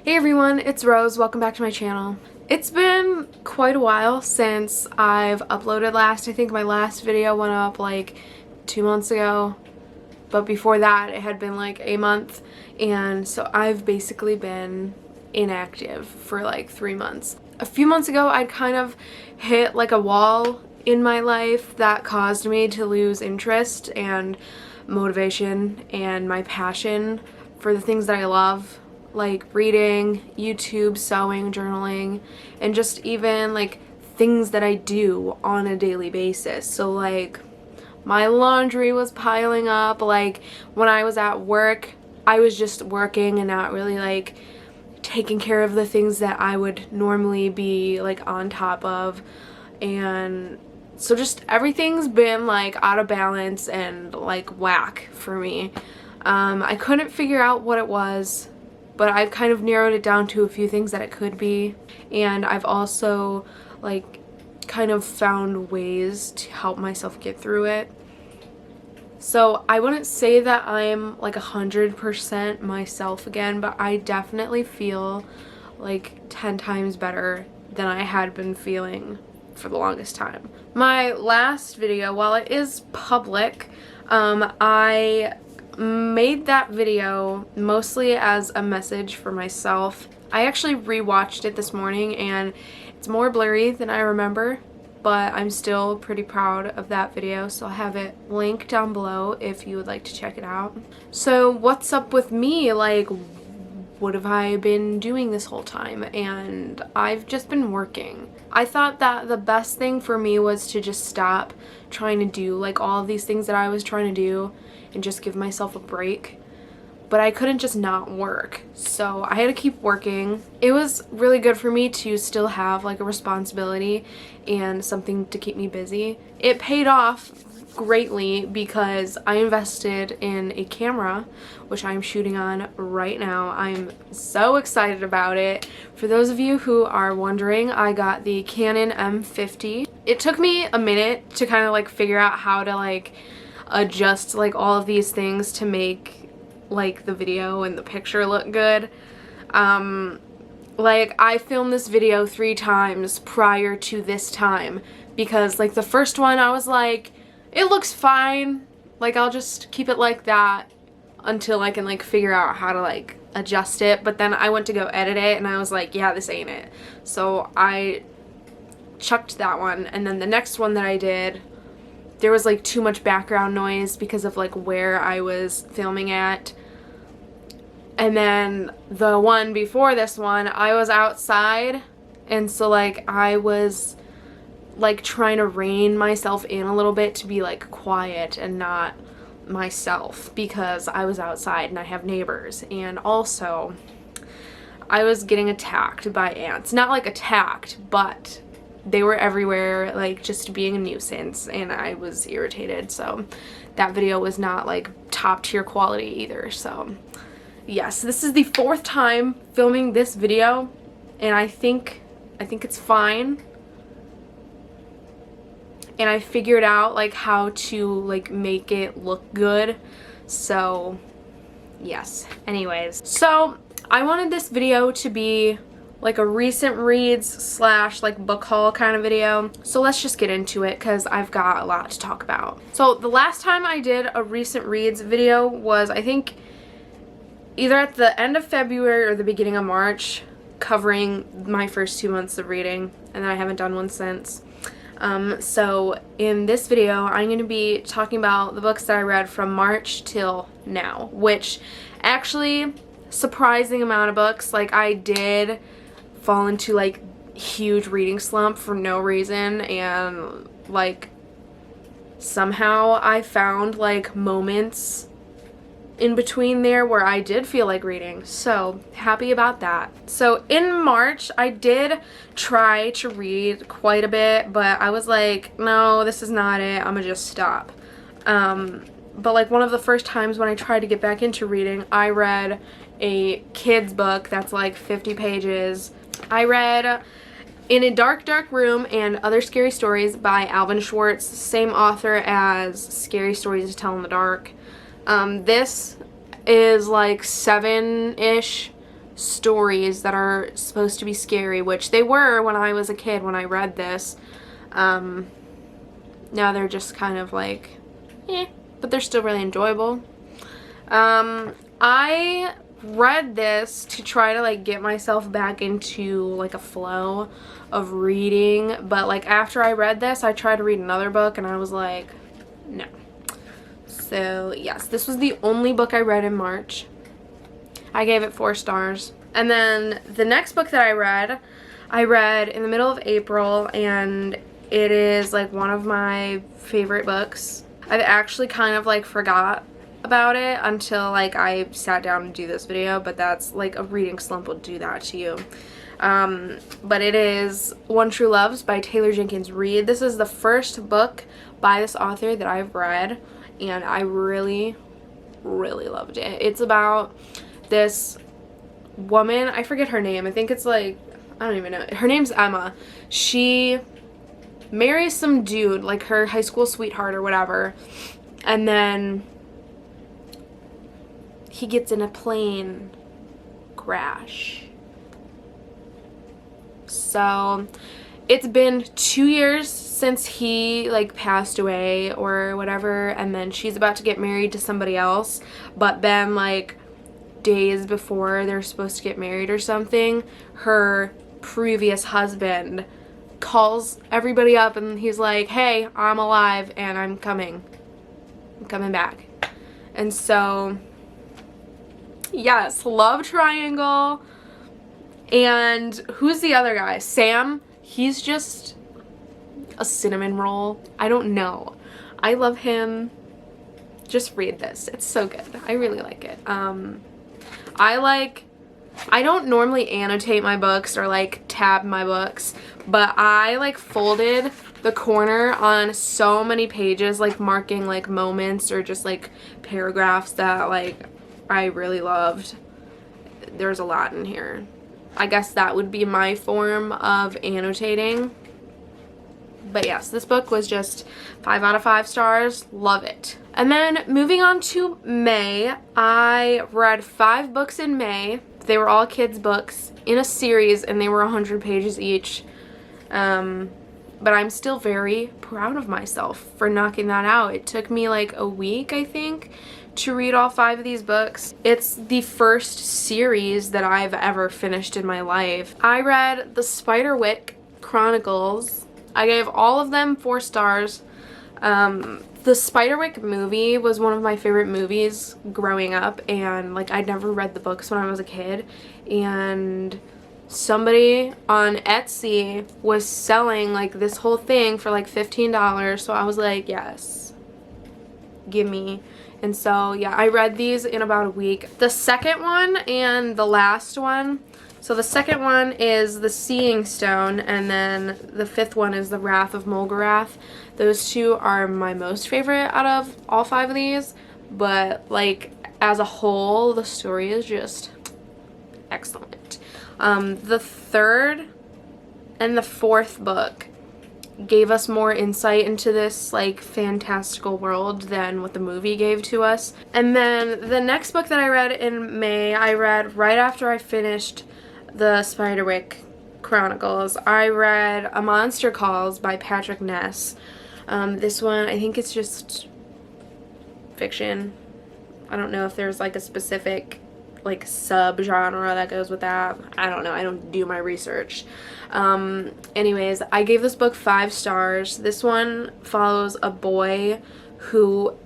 Hey everyone, it's Rose. Welcome back to my channel. It's been quite a while since I've uploaded last. I think my last video went up like 2 months ago, but before that it had been like a month, and so I've basically been inactive for like 3 months. A few months ago I'd kind of hit like a wall in my life that caused me to lose interest and motivation and my passion for the things that I love, like reading, YouTube, sewing, journaling, and just even like things that I do on a daily basis. So like my laundry was piling up. Like when I was at work, I was just working and not really like taking care of the things that I would normally be like on top of. And so just everything's been like out of balance and like whack for me. I couldn't figure out what it was, but I've kind of narrowed it down to a few things that it could be, and I've also like kind of found ways to help myself get through it. So I wouldn't say that I'm like 100% myself again, but I definitely feel like 10 times better than I had been feeling for the longest time. My last video, while it is public, I made that video mostly as a message for myself. I actually rewatched it this morning and it's more blurry than I remember, but I'm still pretty proud of that video, so I'll have it linked down below if you would like to check it out. So what's up with me? Like, what have I been doing this whole time? And I've just been working. I thought that the best thing for me was to just stop trying to do like all of these things that I was trying to do and just give myself a break. But I couldn't just not work, so I had to keep working. It was really good for me to still have like a responsibility and something to keep me busy. It paid off greatly because I invested in a camera, which I'm shooting on right now. I'm so excited about it. For those of you who are wondering, I got the Canon M50. It took me a minute to kind of like figure out how to like adjust like all of these things to make like the video and the picture look good. Like I filmed this video 3 times prior to this time because like the first one I was like, it looks fine, like I'll just keep it like that until I can like figure out how to like adjust it. But then I went to go edit it and I was like, yeah, this ain't it. So I chucked that one, and then the next one that I did, there was like too much background noise because of like where I was filming at. And then the one before this one, I was outside, and so like I was like trying to rein myself in a little bit to be like quiet and not myself because I was outside and I have neighbors. And also I was getting attacked by ants. Not like attacked, but they were everywhere, like just being a nuisance, and I was irritated. So that video was not like top tier quality either. So yes, this is the 4th time filming this video, and I think it's fine. And I figured out like how to like make it look good. So yes, anyways, so I wanted this video to be like a recent reads slash like book haul kind of video. So let's just get into it because I've got a lot to talk about. So the last time I did a recent reads video was I think either at the end of February or the beginning of March, covering my first 2 months of reading, and then I haven't done one since. So in this video I'm going to be talking about the books that I read from March till now, which actually surprising amount of books. Like I did fall into like huge reading slump for no reason, and like somehow I found like moments in between there where I did feel like reading, so happy about that. So in March I did try to read quite a bit, but I was like, no, this is not it, I'm gonna just stop. But like one of the first times when I tried to get back into reading, I read a kid's book that's like 50 pages. I read In a Dark, Dark Room and Other Scary Stories by Alvin Schwartz, same author as Scary Stories to Tell in the Dark. This is like 7-ish stories that are supposed to be scary, which they were when I was a kid when I read this. Now they're just kind of like, but they're still really enjoyable. I read this to try to like get myself back into like a flow of reading, but like after I read this I tried to read another book and I was like, no. So yes, this was the only book I read in March. I gave it 4 stars. And then the next book that I read in the middle of April, and it is like one of my favorite books. I've actually kind of like forgot about it until like I sat down to do this video, but that's like a reading slump will do that to you. But it is One True Loves by Taylor Jenkins Reid. This is the first book by this author that I've read, and I really, really loved it. It's about this woman, I forget her name, I think it's like, I don't even know, her name's Emma. She marries some dude, like her high school sweetheart or whatever, and then he gets in a plane crash. So it's been 2 years since he like passed away or whatever, and then she's about to get married to somebody else, but then like days before they're supposed to get married or something, her previous husband calls everybody up and he's like, hey, I'm alive and I'm coming back. And so yes, love triangle. And who's the other guy? Sam. He's just a cinnamon roll. I don't know. I love him. Just read this. It's so good. I really like it. I don't normally annotate my books or like tab my books, but I like folded the corner on so many pages, like marking like moments or just like paragraphs that like I really loved. There's a lot in here. I guess that would be my form of annotating. But yes, this book was just 5 out of 5 stars. Love it. And then moving on to May, I read 5 books in May. They were all kids' books in a series and they were 100 pages each. But I'm still very proud of myself for knocking that out. It took me like a week, I think, to read all 5 of these books. It's the first series that I've ever finished in my life. I read the Spiderwick Chronicles. I gave all of them 4 stars. The Spiderwick movie was one of my favorite movies growing up, and like I'd never read the books when I was a kid, and somebody on Etsy was selling like this whole thing for like $15, so I was like, yes, gimme. And so yeah, I read these in about a week. The second one and the last one, so the second one is the Seeing Stone, and then the 5th one is the Wrath of Mulgarath. Those 2 are my most favorite out of all 5 of these, but like as a whole, the story is just excellent. The 3rd and the 4th book gave us more insight into this like fantastical world than what the movie gave to us. And then the next book that I read in May, I read right after I finished the Spiderwick Chronicles. I read A Monster Calls by Patrick Ness. This one, I think it's just fiction. I don't know if there's like a specific like sub-genre that goes with that. I don't know. I don't do my research. Anyways, I gave this book 5 stars. This one follows a boy who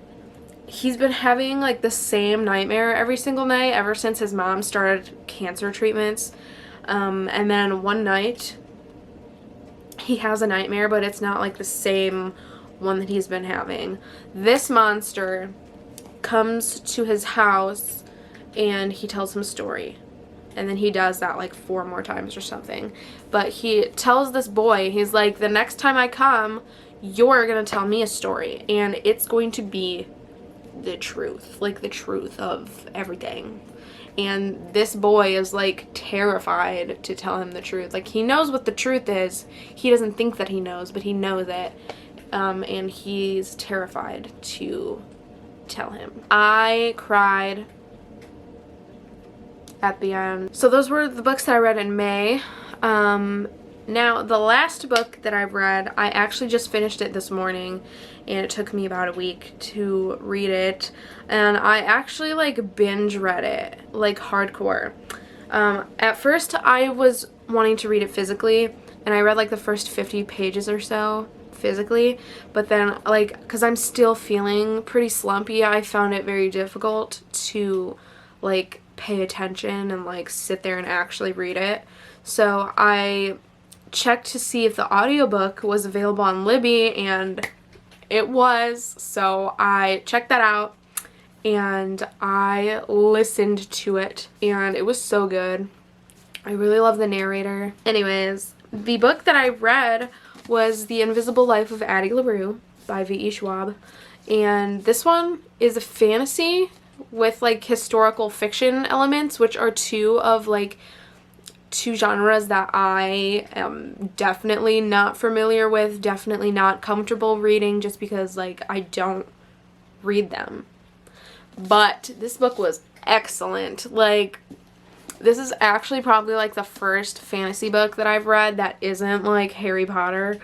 he's been having like the same nightmare every single night ever since his mom started cancer treatments. And then one night he has a nightmare, but it's not like the same one that he's been having. This monster comes to his house and he tells him a story. And then he does that like 4 more times or something. But he tells this boy, he's like, the next time I come, you're gonna tell me a story. And it's going to be the truth. Like the truth of everything. And this boy is like terrified to tell him the truth. Like he knows what the truth is. He doesn't think that he knows, but he knows it. And he's terrified to tell him. I cried at the end. So those were the books that I read in May. Now, the last book that I've read, I actually just finished it this morning, and it took me about a week to read it, and I actually, like, binge read it, like, hardcore. At first, I was wanting to read it physically, and I read, like, the first 50 pages or so physically, but then, like, because I'm still feeling pretty slumpy, I found it very difficult to, like, pay attention and, like, sit there and actually read it. So I checked to see if the audiobook was available on Libby, and it was, so I checked that out and I listened to it, and it was so good. I really love the narrator. Anyways, the book that I read was The Invisible Life of Addie Larue by V.E. Schwab, and this one is a fantasy with, like, historical fiction elements, which are two genres that I am definitely not familiar with, definitely not comfortable reading, just because, like, I don't read them. But this book was excellent. Like, this is actually probably, like, the first fantasy book that I've read that isn't, like, Harry Potter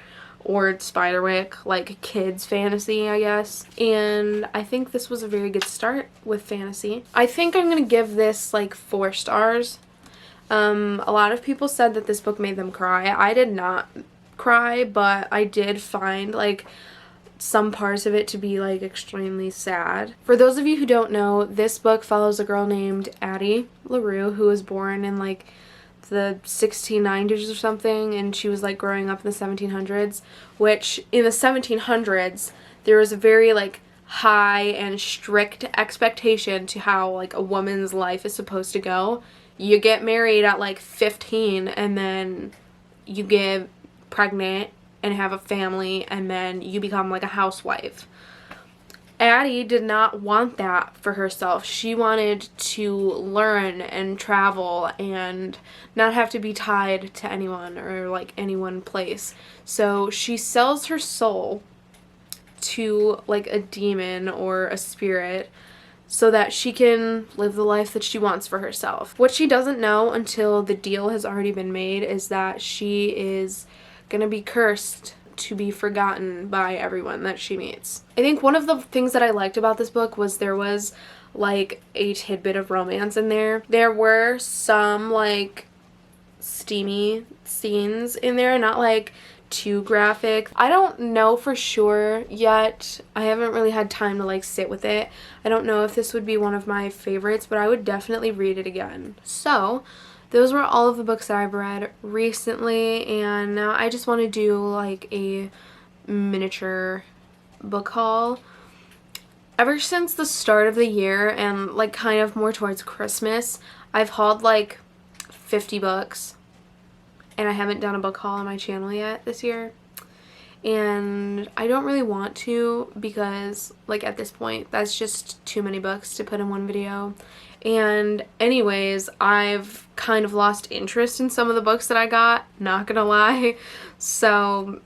or Spiderwick, like, kids fantasy, I guess. And I think this was a very good start with fantasy. I think I'm gonna give this, like, 4 stars. A lot of people said that this book made them cry. I did not cry, but I did find, like, some parts of it to be, like, extremely sad. For those of you who don't know, this book follows a girl named Addie Larue, who was born in, like, the 1690s or something, and she was, like, growing up in the 1700s, which in the 1700s there was a very, like, high and strict expectation to how, like, a woman's life is supposed to go. You get married at, like, 15, and then you get pregnant and have a family, and then you become, like, a housewife. Addie did not want that for herself. She wanted to learn and travel and not have to be tied to anyone or, like, any one place. So she sells her soul to, like, a demon or a spirit so that she can live the life that she wants for herself. What she doesn't know until the deal has already been made is that she is gonna be cursed to be forgotten by everyone that she meets. I think one of the things that I liked about this book was there was, like, a tidbit of romance in there. There were some, like, steamy scenes in there, not, like, too graphic. I don't know for sure yet. I haven't really had time to, like, sit with it. I don't know if this would be one of my favorites, but I would definitely read it again. So those were all of the books that I've read recently, and now I just want to do, like, a miniature book haul. Ever since the start of the year and, like, kind of more towards Christmas, I've hauled, like, 50 books. And I haven't done a book haul on my channel yet this year. And I don't really want to because, like, at this point, that's just too many books to put in one video. And anyways, I've kind of lost interest in some of the books that I got, not gonna lie. So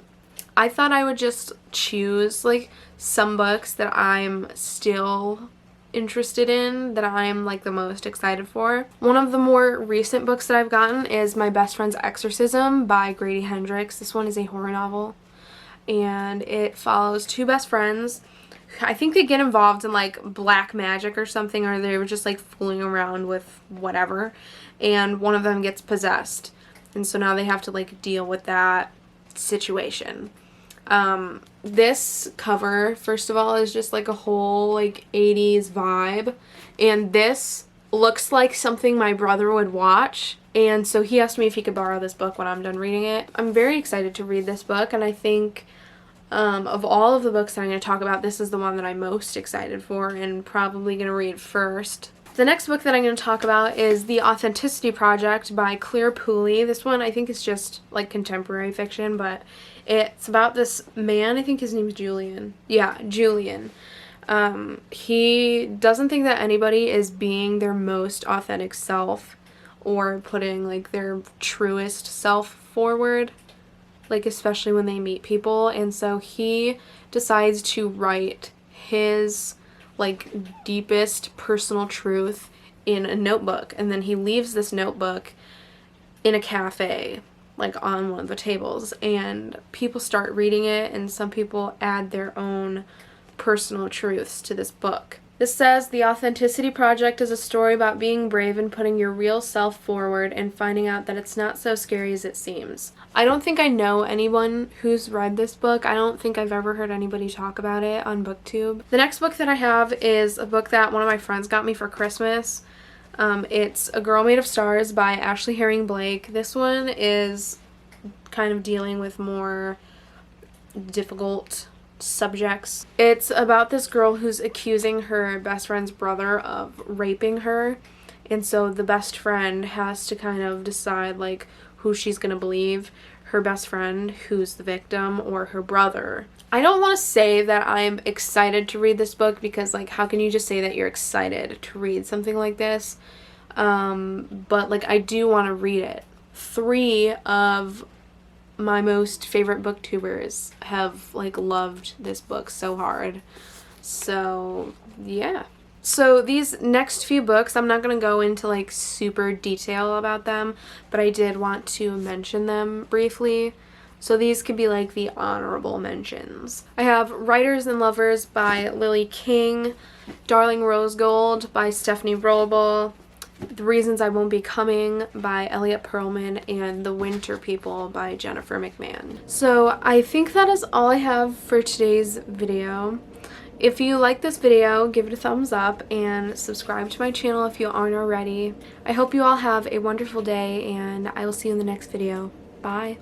I thought I would just choose, like, some books that I'm still interested in, that I'm, like, the most excited for. One of the more recent books that I've gotten is My Best Friend's Exorcism by Grady Hendrix. This one is a horror novel, and it follows 2 best friends. I think they get involved in, like, black magic or something, or they were just, like, fooling around with whatever, and one of them gets possessed, and so now they have to, like, deal with that situation. This cover, first of all, is just, like, a whole, like, 80s vibe, and this looks like something my brother would watch, and so he asked me if he could borrow this book when I'm done reading it. I'm very excited to read this book, and I think of all of the books that I'm going to talk about, this is the one that I'm most excited for and probably going to read first. The next book that I'm going to talk about is The Authenticity Project by Pooley. This one I think is just, like, contemporary fiction, but it's about this man, I think his name's Julian. Yeah, Julian. He doesn't think that anybody is being their most authentic self or putting, like, their truest self forward, like, especially when they meet people, and so he decides to write his, like, deepest personal truth in a notebook, and then he leaves this notebook in a cafe, like on one of the tables, and people start reading it, and some people add their own personal truths to this book. This says, The Authenticity Project is a story about being brave and putting your real self forward and finding out that it's not so scary as it seems. I don't think I know anyone who's read this book. I don't think I've ever heard anybody talk about it on BookTube. The next book that I have is a book that one of my friends got me for Christmas. It's A Girl Made of Stars by Ashley Herring Blake. This one is kind of dealing with more difficult subjects. It's about this girl who's accusing her best friend's brother of raping her, and so the best friend has to kind of decide like who she's gonna believe, her best friend who's the victim or her brother. I don't want to say that I'm excited to read this book, because like how can you just say that you're excited to read something like this, but like I do want to read it. 3 of my most favorite booktubers have like loved this book so hard. So yeah. So these next few books, I'm not going to go into like super detail about them, but I did want to mention them briefly. So these could be like the honorable mentions. I have Writers and Lovers by Lily King, Darling Rose Gold by Stephanie Roble, The Reasons I Won't Be Coming by Elliot Perlman, and The Winter People by Jennifer McMahon. So I think that is all I have for today's video. If you like this video, give it a thumbs up and subscribe to my channel if you aren't already. I hope you all have a wonderful day, and I will see you in the next video. Bye.